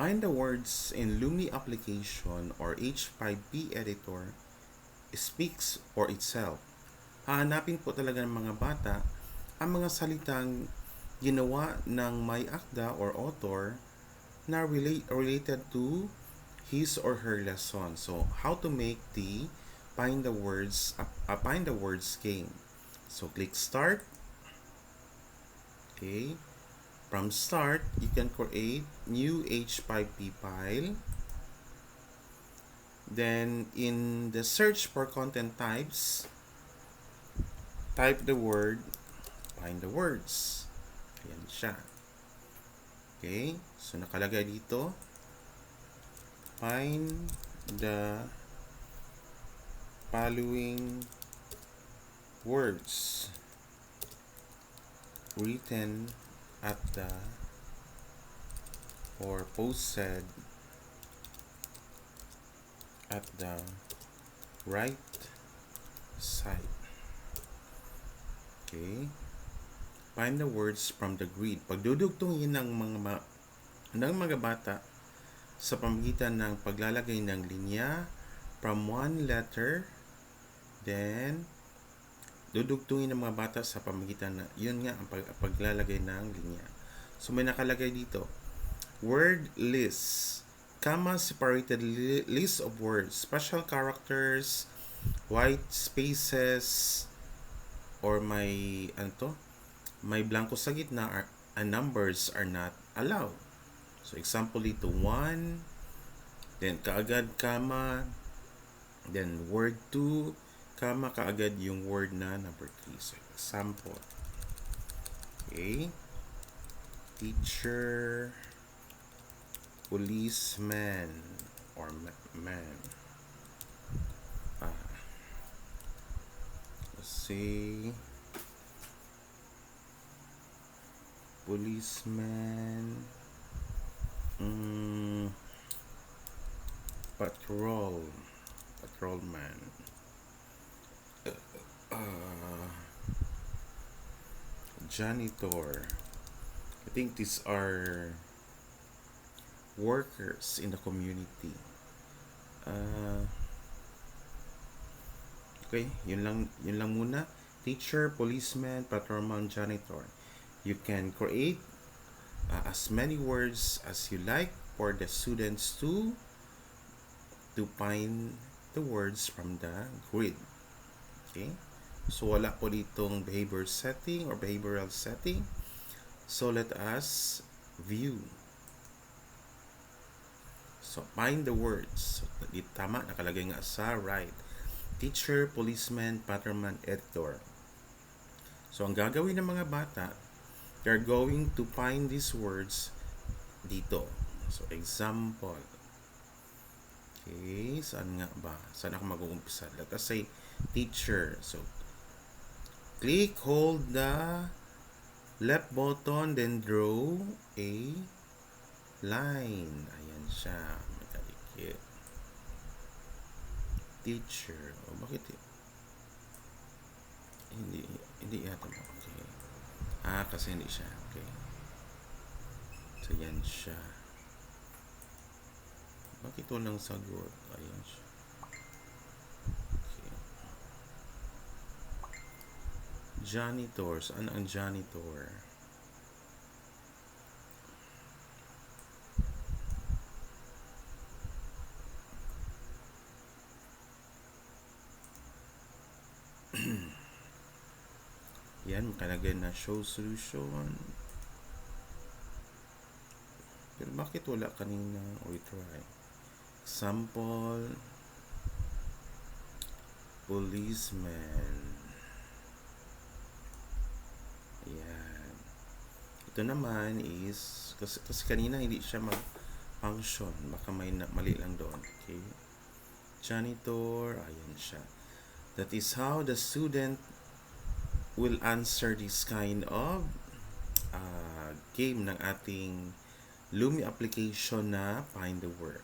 Find the words in Lumi application or H5P editor speaks for itself. Hahanapin po talaga ng mga bata ang mga salitang ginawa ng may akda or author na related to his or her lesson. So, how to make the find the words game. So, click start. Okay. From start, you can create new H5P file. Then, in the search for content types, type the word, find the words. Ayan siya. Okay. So, nakalagay dito, find the following words written at the or posted at the right side. Okay. Find the words from the grid. Pagdudugtungin ng mga bata sa pamamagitan ng paglalagay ng linya from one letter, then dudugtungin ng mga bata sa pamamagitan na yun nga ang paglalagay ng linya. So may nakalagay dito, word list, comma separated list of words, special characters, white spaces, or may blanco sa gitna, and numbers are not allowed. So example dito, 1, then kaagad comma, then word 2, comma, kaagad yung word na number 3. So example, okay, teacher, policeman or man. Let's see, policeman, patrolman, janitor. I think these are workers in the community. Okay, yun lang muna. Teacher, policeman, patrolman, janitor. You can create as many words as you like for the students to find the words from the grid. Okay? So wala po ditong behavior setting or behavioral setting. So let us view. So find the words. So, tama, nakalagay nga sa right. Teacher, policeman, patrolman, editor. So ang gagawin ng mga bata, they're going to find these words dito. So example. Okay, saan nga ba? Saan ako mag-uumpisa? Let us say teacher. So click, hold the left button, then draw a line. Ayan siya. Makalikit. Teacher. O, bakit hindi yata mo. Okay. Kasi hindi siya. Okay. So, yan siya. Bakit walang sagot? Ayan siya. Okay. Janitor. Saan ang janitor? Yan, makalagay na show solution. Pero bakit wala kanina? We try. Example, policeman. Ayan. Ito naman is, kasi kanina hindi siya mag-function. Baka may mali lang doon. Okay. Janitor. Ayan siya. That is how the student will answer this kind of game ng ating Lumi application na find the word.